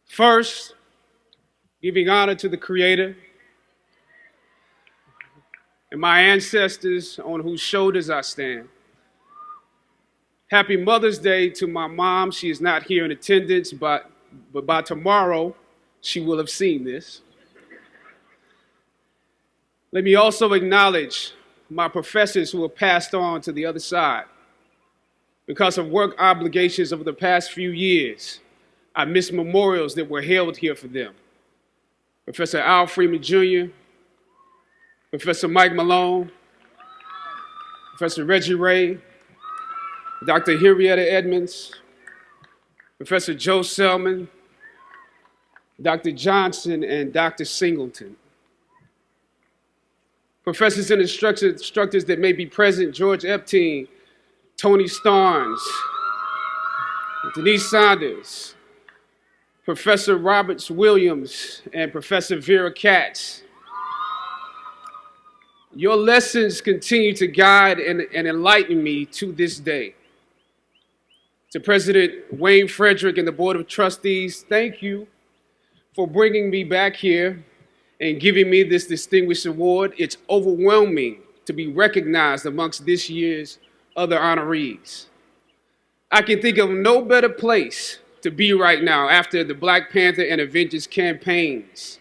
First, giving honor to the Creator and my ancestors on whose shoulders I stand. Happy Mother's Day to my mom. She is not here in attendance, but by tomorrow, she will have seen this. Let me also acknowledge my professors who have passed on to the other side. Because of work obligations over the past few years, I missed memorials that were held here for them. Professor Al Freeman Jr., Professor Mike Malone, Professor Reggie Ray, Dr. Henrietta Edmonds, Professor Joe Selman, Dr. Johnson, and Dr. Singleton. Professors and instructors that may be present: George Epstein, Tony Starnes, Denise Saunders, Professor Roberts Williams, and Professor Vera Katz. Your lessons continue to guide and enlighten me to this day. To President Wayne Frederick and the Board of Trustees, thank you for bringing me back here and giving me this distinguished award. It's overwhelming to be recognized amongst this year's other honorees. I can think of no better place to be right now after the Black Panther and Avengers campaigns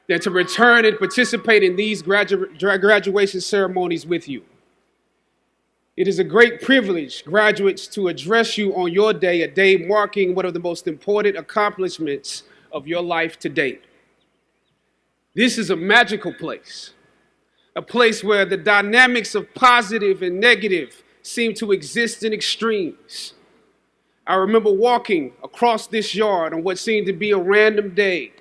than to return and participate in these graduation ceremonies with you. It is a great privilege, graduates, to address you on your day, a day marking one of the most important accomplishments of your life to date. This is a magical place, a place where the dynamics of positive and negative seem to exist in extremes. I remember walking across this yard on what seemed to be a random day,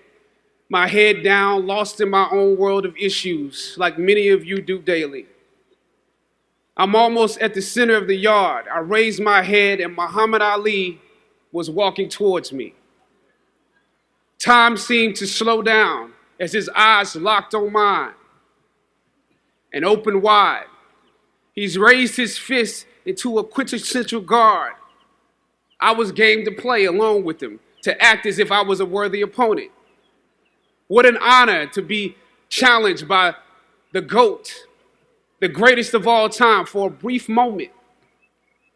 my head down, lost in my own world of issues, like many of you do daily. I'm almost at the center of the yard. I raised my head and Muhammad Ali was walking towards me. Time seemed to slow down as his eyes locked on mine and opened wide. He's raised his fist into a quintessential guard. I was game to play along with him, to act as if I was a worthy opponent. What an honor to be challenged by the GOAT, the greatest of all time, for a brief moment.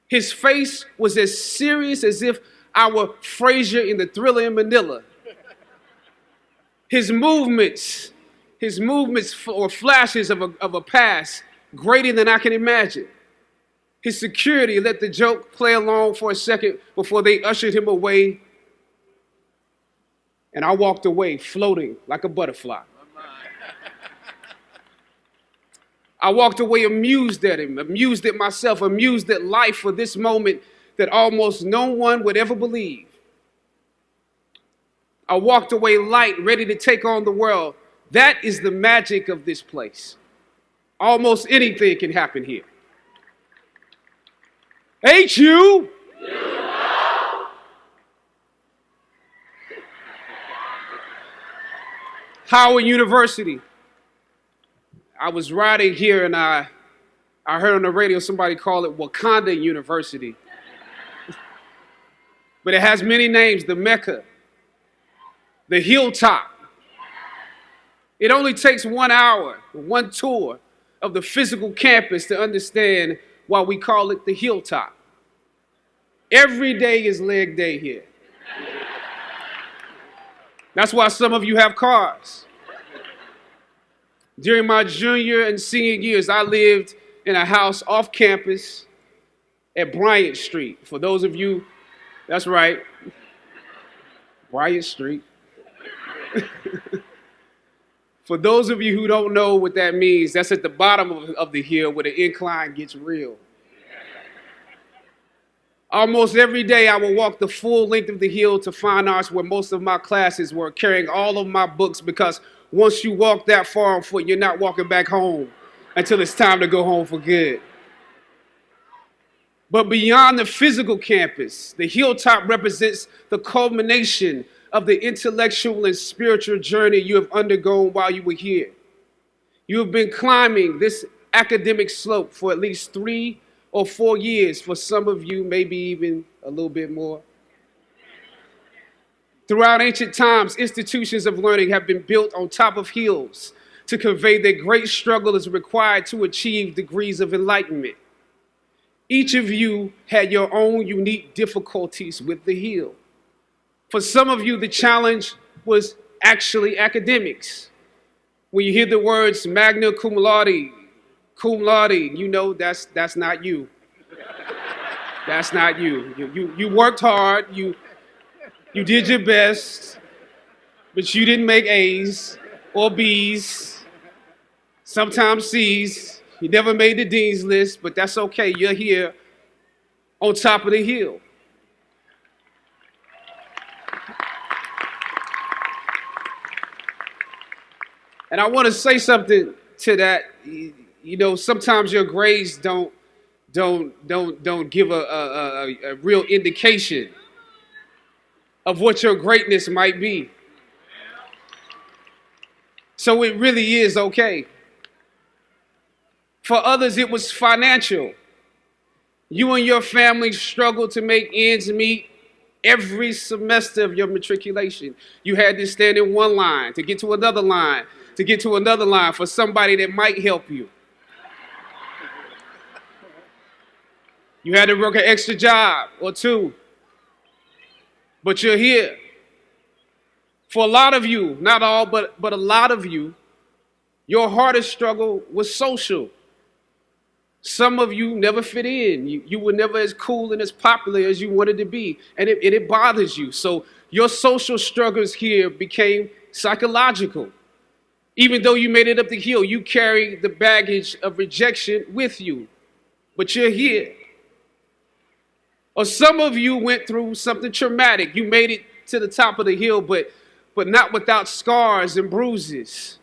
His face was as serious as if I were Frazier in the Thriller in Manila. His movements or flashes of a past greater than I can imagine. His security let the joke play along for a second before they ushered him away. And I walked away floating like a butterfly. I walked away amused at him, amused at myself, amused at life for this moment that almost no one would ever believe. I walked away light, ready to take on the world. That is the magic of this place. Almost anything can happen here. Ain't you? Howard University. I was riding here and I heard on the radio somebody call it Wakanda University. But it has many names: the Mecca, the Hilltop. It only takes 1 hour, one tour of the physical campus to understand why we call it the Hilltop. Every day is leg day here. That's why some of you have cars. During my junior and senior years, I lived in a house off campus at Bryant Street. For those of you, that's right, Bryant Street. For those of you who don't know what that means, that's at the bottom of the hill where the incline gets real. Almost every day I would walk the full length of the hill to Fine Arts, where most of my classes were, carrying all of my books, because once you walk that far on foot, you're not walking back home until it's time to go home for good. But beyond the physical campus, the Hilltop represents the culmination of the intellectual and spiritual journey you have undergone while you were here. You have been climbing this academic slope for at least 3 or 4 years, for some of you, maybe even a little bit more. Throughout ancient times, institutions of learning have been built on top of hills to convey that great struggle is required to achieve degrees of enlightenment. Each of you had your own unique difficulties with the hill. For some of you, the challenge was actually academics. When you hear the words magna cum laude, you know that's not you. That's not you. You worked hard, you did your best, but you didn't make A's or B's, sometimes C's. You never made the dean's list, but that's okay. You're here on top of the hill. And I want to say something to that. You know, sometimes your grades don't give a real indication of what your greatness might be. So it really is okay. For others, it was financial. You and your family struggled to make ends meet every semester of your matriculation. You had to stand in one line to get to another line, to get to another line for somebody that might help you. You had to work an extra job or two, but you're here. For a lot of you, not all, but a lot of you, your hardest struggle was social. Some of you never fit in. You were never as cool and as popular as you wanted to be, and it bothers you. So your social struggles here became psychological. Even though you made it up the hill, you carry the baggage of rejection with you, but you're here. Or some of you went through something traumatic. You made it to the top of the hill, but not without scars and bruises.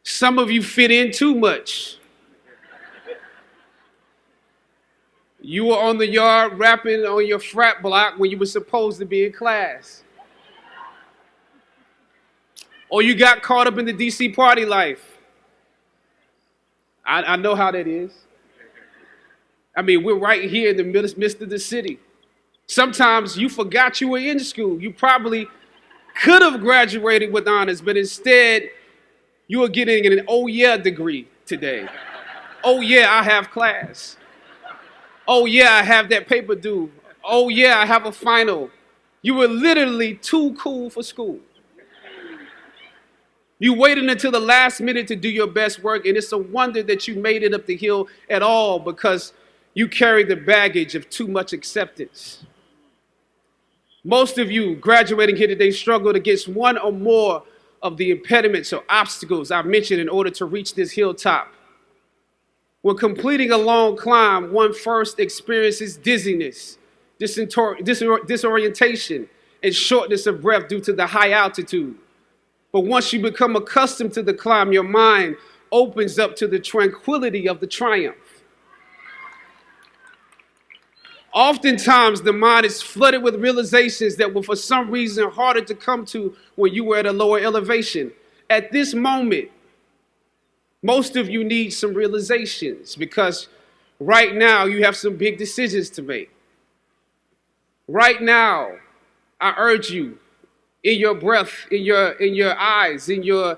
Some of you fit in too much. You were on the yard rapping on your frat block when you were supposed to be in class. Or you got caught up in the DC party life. I know how that is. I mean, we're right here in the midst of the city. Sometimes you forgot you were in school. You probably could have graduated with honors, but instead you are getting an oh yeah degree today. Oh yeah, I have class. Oh yeah, I have that paper due. Oh yeah, I have a final. You were literally too cool for school. You waited until the last minute to do your best work, and it's a wonder that you made it up the hill at all because you carried the baggage of too much acceptance. Most of you graduating here today struggled against one or more of the impediments or obstacles I've mentioned in order to reach this hilltop. When completing a long climb, one first experiences dizziness, disorientation, and shortness of breath due to the high altitude. But once you become accustomed to the climb, your mind opens up to the tranquility of the triumph. Oftentimes, the mind is flooded with realizations that were for some reason harder to come to when you were at a lower elevation. At this moment, most of you need some realizations because right now you have some big decisions to make. Right now, I urge you, in your breath, in your eyes, in your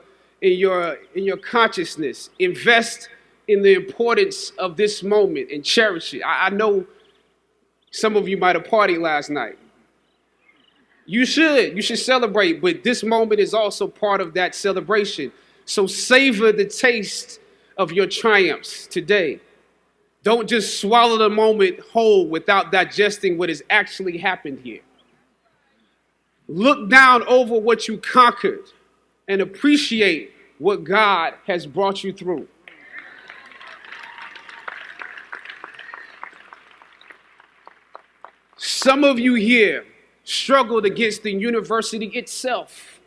consciousness, invest in the importance of this moment and cherish it. I know some of you might have partied last night. You should celebrate, but this moment is also part of that celebration. So savor the taste of your triumphs today. Don't just swallow the moment whole without digesting what has actually happened here. Look down over what you conquered and appreciate what God has brought you through. Some of you here struggled against the university itself.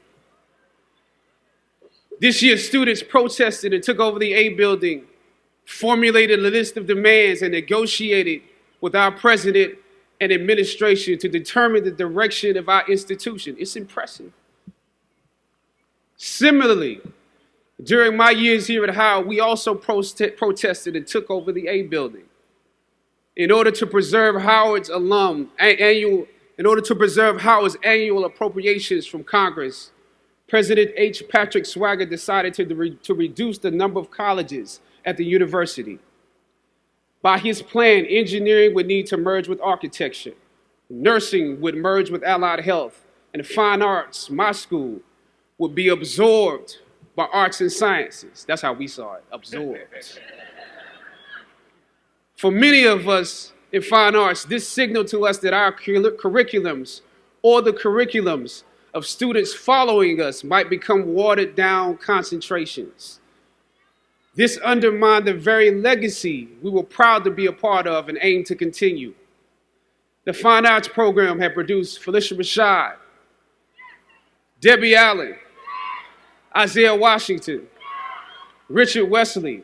This year, students protested and took over the A building, formulated a list of demands, and negotiated with our president and administration to determine the direction of our institution. It's impressive. Similarly, During my years here at Howard, we also protested and took over the A building in order to preserve Howard's annual appropriations from Congress. President H. Patrick Swagger decided to reduce the number of colleges at the university. By his plan, engineering would need to merge with architecture, nursing would merge with allied health, and fine arts, my school, would be absorbed by arts and sciences. That's how we saw it, absorbed. For many of us in fine arts, this signaled to us that our curriculums or the curriculums of students following us might become watered down concentrations. This undermined the very legacy we were proud to be a part of and aim to continue. The fine arts program had produced Felicia Rashad, Debbie Allen, Isaiah Washington, Richard Wesley,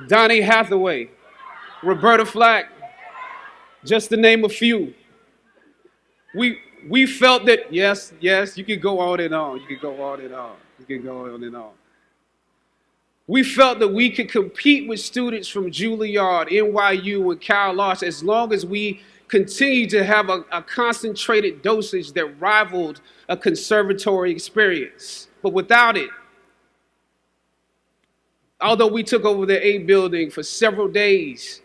Donnie Hathaway, Roberta Flack, just to name a few. We felt that, yes, you can go on and on, We felt that we could compete with students from Juilliard, NYU, and Cal Arts as long as we continued to have a concentrated dosage that rivaled a conservatory experience. But without it, although we took over the A building for several days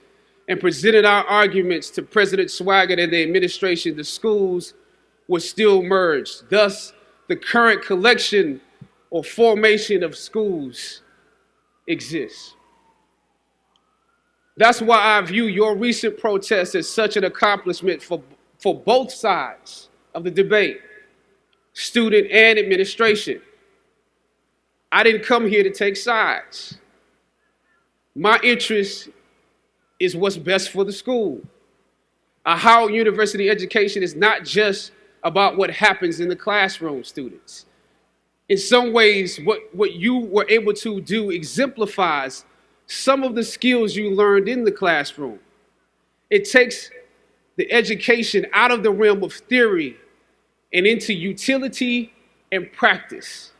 and presented our arguments to President Swagger and the administration, the schools were still merged. Thus, the current collection or formation of schools exists. That's why I view your recent protest as such an accomplishment for both sides of the debate, student and administration. I didn't come here to take sides. My interest is what's best for the school. A Howard University education is not just about what happens in the classroom, students. In some ways, what you were able to do exemplifies some of the skills you learned in the classroom. It takes the education out of the realm of theory and into utility and practice.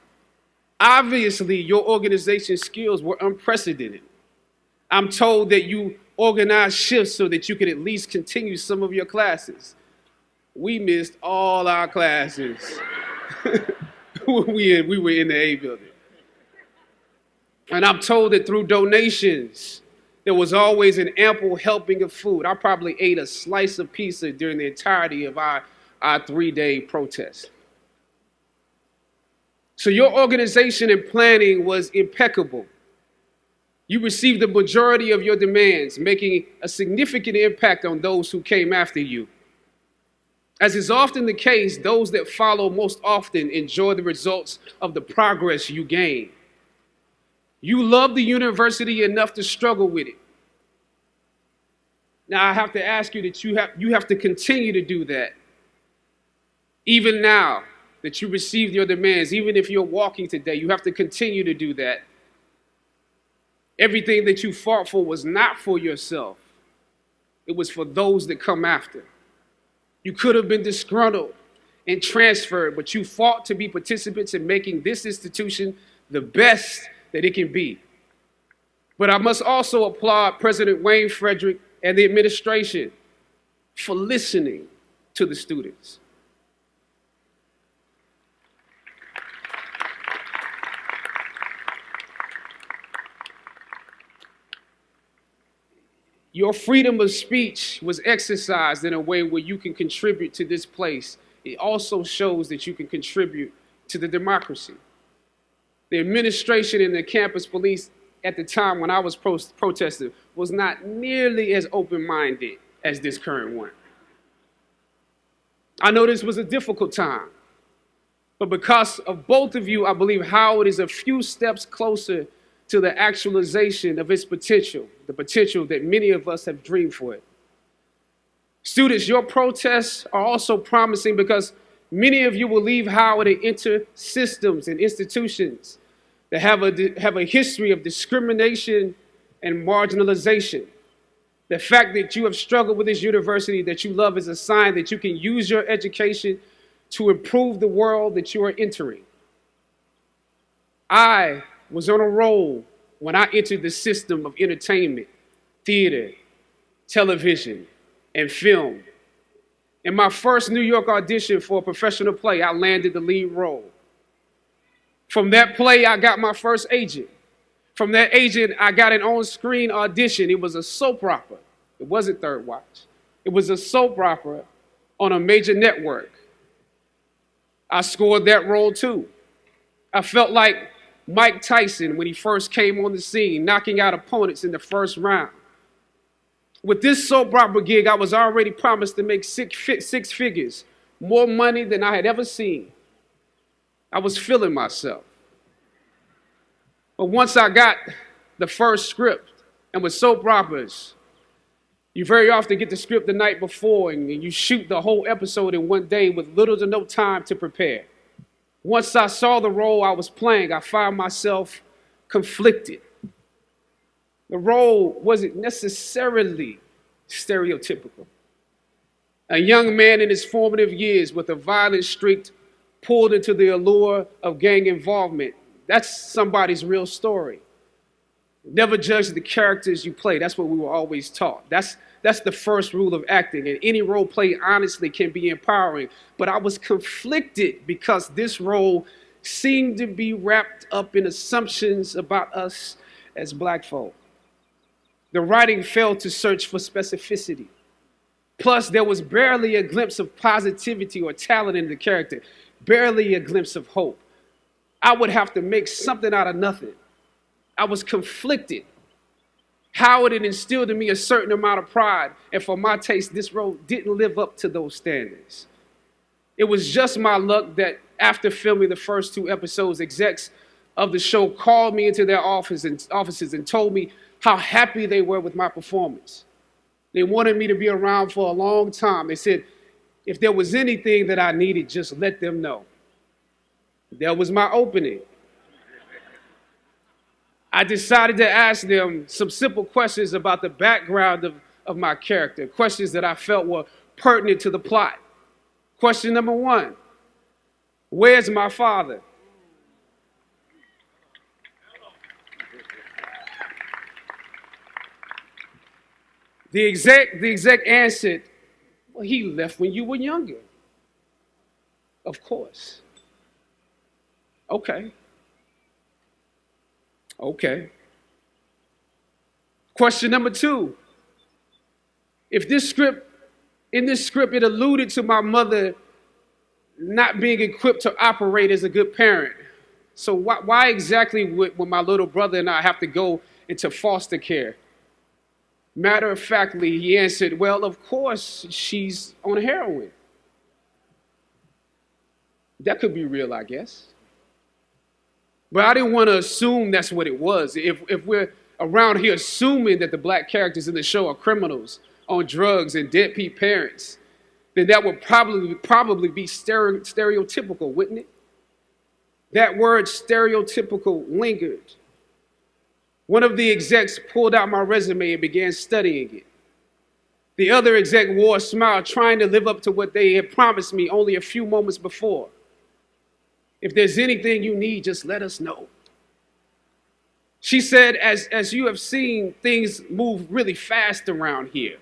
Obviously, your organization skills were unprecedented. I'm told that you organized shifts so that you could at least continue some of your classes. We missed all our classes. We were in the A building. And I'm told that through donations, there was always an ample helping of food. I probably ate a slice of pizza during the entirety of our 3-day protest. So your organization and planning was impeccable. You received the majority of your demands, making a significant impact on those who came after you. As is often the case, those that follow most often enjoy the results of the progress you gain. You love the university enough to struggle with it. Now I have to ask you that you have to continue to do that. Even now that you received your demands, even if you're walking today, you have to continue to do that. Everything that you fought for was not for yourself. It was for those that come after. You could have been disgruntled and transferred, but you fought to be participants in making this institution the best that it can be. But I must also applaud President Wayne Frederick and the administration for listening to the students. Your freedom of speech was exercised in a way where you can contribute to this place. It also shows that you can contribute to the democracy. The administration and the campus police at the time when I was protesting was not nearly as open-minded as this current one. I know this was a difficult time, but because of both of you, I believe Howard is a few steps closer to the actualization of its potential, the potential that many of us have dreamed for it. Students, your protests are also promising because many of you will leave Howard and enter systems and institutions that have a history of discrimination and marginalization. The fact that you have struggled with this university that you love is a sign that you can use your education to improve the world that you are entering. I was on a roll when I entered the system of entertainment, theater, television, and film. In my first New York audition for a professional play, I landed the lead role. From that play, I got my first agent. From that agent, I got an on-screen audition. It was a soap opera. It wasn't Third Watch. It was a soap opera on a major network. I scored that role too. I felt like Mike Tyson when he first came on the scene, knocking out opponents in the first round. With this soap opera gig, I was already promised to make six figures, more money than I had ever seen. I was feeling myself. But once I got the first script, and with soap operas, you very often get the script the night before and you shoot the whole episode in one day with little to no time to prepare. Once I saw the role I was playing, I found myself conflicted. The role wasn't necessarily stereotypical. A young man in his formative years with a violent streak pulled into the allure of gang involvement. That's somebody's real story. Never judge the characters you play. That's what we were always taught. That's the first rule of acting. And any role played honestly can be empowering. But I was conflicted because this role seemed to be wrapped up in assumptions about us as Black folk. The writing failed to search for specificity. Plus, there was barely a glimpse of positivity or talent in the character, barely a glimpse of hope. I would have to make something out of nothing. I was conflicted. Howard had instilled in me a certain amount of pride, and for my taste, this role didn't live up to those standards. It was just my luck that after filming the first 2 episodes, execs of the show called me into their offices and told me how happy they were with my performance. They wanted me to be around for a long time. They said, if there was anything that I needed, just let them know. That was my opening. I decided to ask them some simple questions about the background of my character, questions that I felt were pertinent to the plot. Question number 1, where's my father? The exec answered, well, he left when you were younger. Of course. Okay. Question number 2. In this script, it alluded to my mother not being equipped to operate as a good parent. So why exactly would my little brother and I have to go into foster care? Matter of factly, he answered, well, of course, she's on heroin. That could be real, I guess. But I didn't want to assume that's what it was. If we're around here assuming that the Black characters in the show are criminals on drugs and deadbeat parents, then that would probably be stereotypical, wouldn't it? That word stereotypical lingered. One of the execs pulled out my resume and began studying it. The other exec wore a smile, trying to live up to what they had promised me only a few moments before. If there's anything you need, just let us know. She said, as you have seen, things move really fast around here.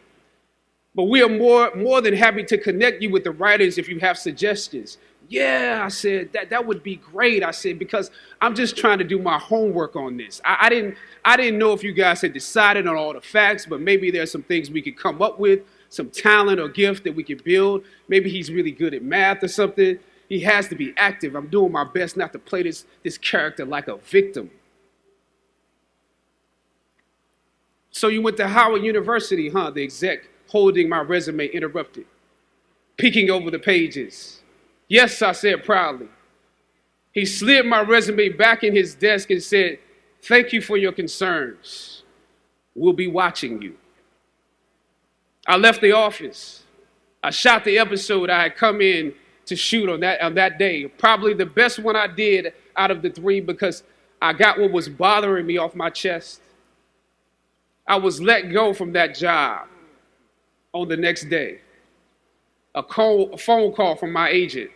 But we are more than happy to connect you with the writers if you have suggestions. Yeah, I said, that would be great. I said, because I'm just trying to do my homework on this. I didn't know if you guys had decided on all the facts, but maybe there's some things we could come up with, some talent or gift that we could build. Maybe he's really good at math or something. He has to be active. I'm doing my best not to play this character like a victim. So you went to Howard University, huh? The exec holding my resume interrupted, peeking over the pages. Yes, I said proudly. He slid my resume back in his desk and said, thank you for your concerns. We'll be watching you. I left the office. I shot the episode I had come in to shoot on that day. Probably the best one I did out of the 3 because I got what was bothering me off my chest. I was let go from that job on the next day. A phone call from my agent.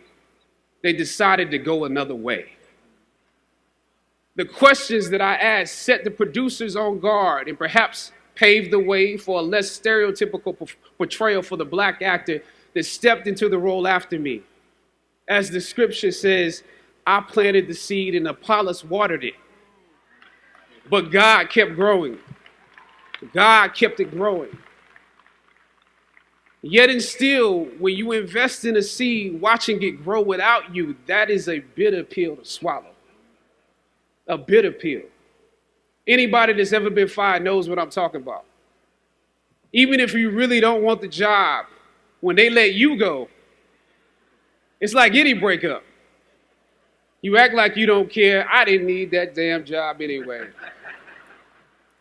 They decided to go another way. The questions that I asked set the producers on guard and perhaps paved the way for a less stereotypical portrayal for the Black actor that stepped into the role after me. As the scripture says, I planted the seed and Apollos watered it. But God kept growing. God kept it growing. Yet and still, when you invest in a seed, watching it grow without you, that is a bitter pill to swallow. A bitter pill. Anybody that's ever been fired knows what I'm talking about. Even if you really don't want the job, when they let you go, it's like any breakup. You act like you don't care. I didn't need that damn job anyway.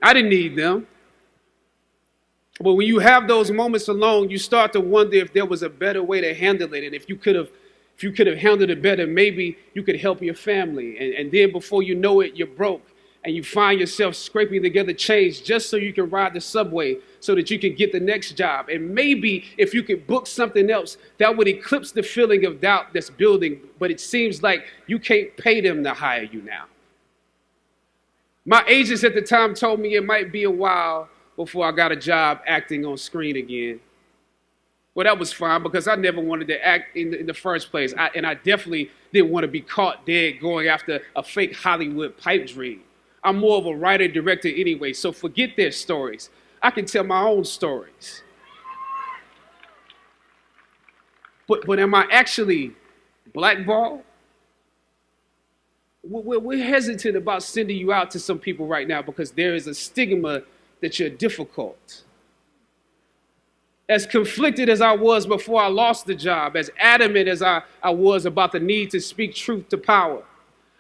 I didn't need them. But when you have those moments alone, you start to wonder if there was a better way to handle it. And if you could have handled it better, maybe you could help your family. And then before you know it, you're broke. And you find yourself scraping together change just so you can ride the subway so that you can get the next job. And maybe if you could book something else, that would eclipse the feeling of doubt that's building. But it seems like you can't pay them to hire you now. My agents at the time told me it might be a while before I got a job acting on screen again. Well, that was fine because I never wanted to act in the first place. And I definitely didn't want to be caught dead going after a fake Hollywood pipe dream. I'm more of a writer-director anyway, so forget their stories. I can tell my own stories. But am I actually blackballed? We're hesitant about sending you out to some people right now because there is a stigma that you're difficult. As conflicted as I was before I lost the job, as adamant as I was about the need to speak truth to power,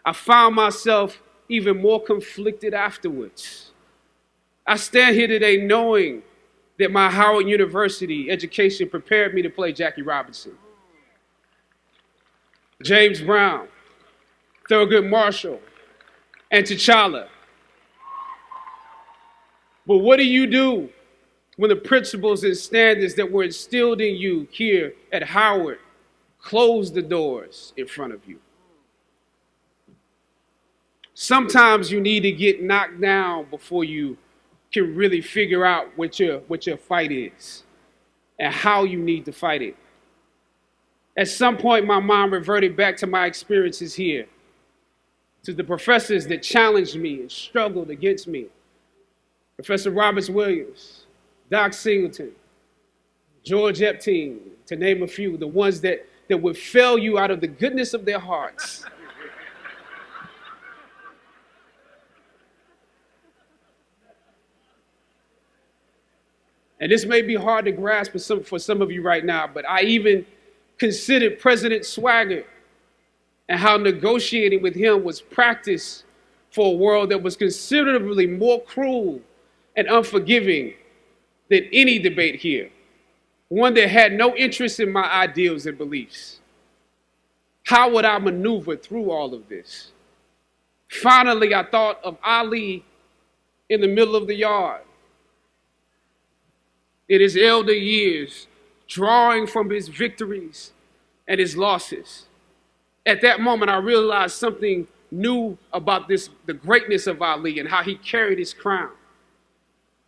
I found myself even more conflicted afterwards. I stand here today knowing that my Howard University education prepared me to play Jackie Robinson, James Brown, Thurgood Marshall, and T'Challa. But what do you do when the principles and standards that were instilled in you here at Howard close the doors in front of you? Sometimes you need to get knocked down before you can really figure out what your fight is and how you need to fight it. At some point, my mind reverted back to my experiences here, to the professors that challenged me and struggled against me. Professor Roberts Williams, Doc Singleton, George Epstein, to name a few, the ones that would fail you out of the goodness of their hearts. And this may be hard to grasp for some of you right now, but I even considered President Swagger and how negotiating with him was practice for a world that was considerably more cruel and unforgiving than any debate here, one that had no interest in my ideals and beliefs. How would I maneuver through all of this? Finally, I thought of Ali in the middle of the yard, in his elder years, drawing from his victories and his losses. At that moment, I realized something new about the greatness of Ali and how he carried his crown.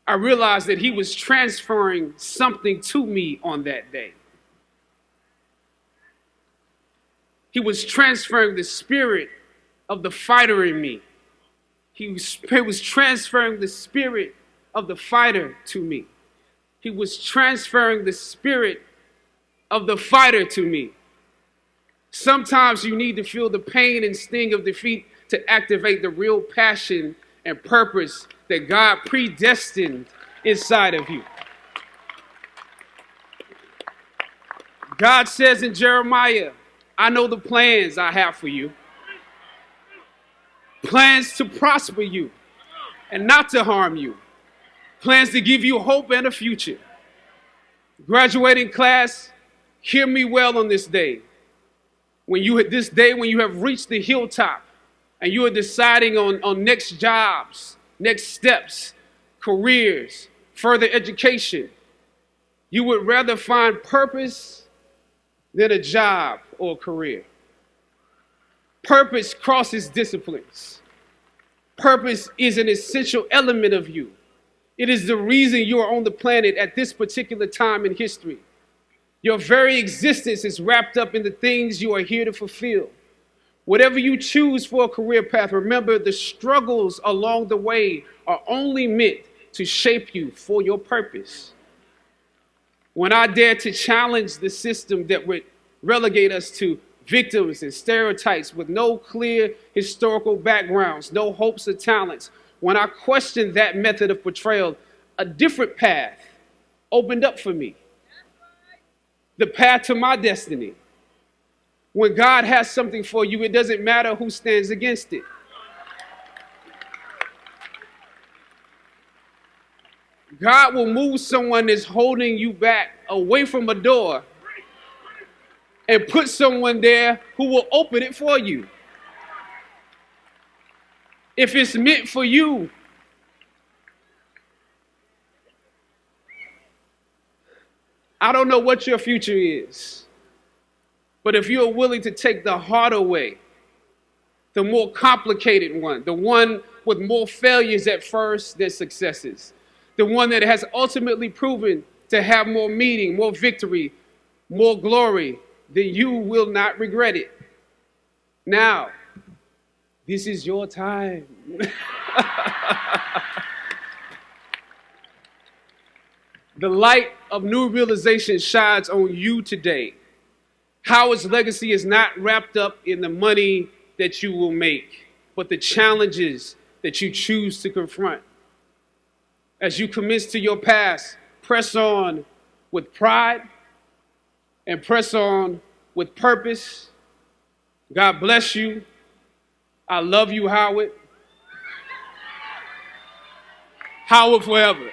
I realized that he was transferring something to me on that day. He was transferring the spirit of the fighter in me. He was transferring the spirit of the fighter to me. He was transferring the spirit of the fighter to me. Sometimes you need to feel the pain and sting of defeat to activate the real passion and purpose that God predestined inside of you. God says in Jeremiah, I know the plans I have for you. Plans to prosper you and not to harm you. Plans to give you hope and a future. Graduating class, hear me well on this day. When you have reached the hilltop and you are deciding on next jobs, next steps, careers, further education, you would rather find purpose than a job or a career. Purpose crosses disciplines. Purpose is an essential element of you. It is the reason you are on the planet at this particular time in history. Your very existence is wrapped up in the things you are here to fulfill. Whatever you choose for a career path, remember the struggles along the way are only meant to shape you for your purpose. When I dare to challenge the system that would relegate us to victims and stereotypes with no clear historical backgrounds, no hopes or talents, when I questioned that method of portrayal, a different path opened up for me. The path to my destiny. When God has something for you, it doesn't matter who stands against it. God will move someone that's holding you back away from a door and put someone there who will open it for you. If it's meant for you, I don't know what your future is, but if you're willing to take the harder way, the more complicated one, the one with more failures at first than successes, the one that has ultimately proven to have more meaning, more victory, more glory, then you will not regret it. Now, this is your time. The light of new realization shines on you today. Howard's legacy is not wrapped up in the money that you will make, but the challenges that you choose to confront. As you commit to your past, press on with pride and press on with purpose. God bless you. I love you, Howard. Howard forever.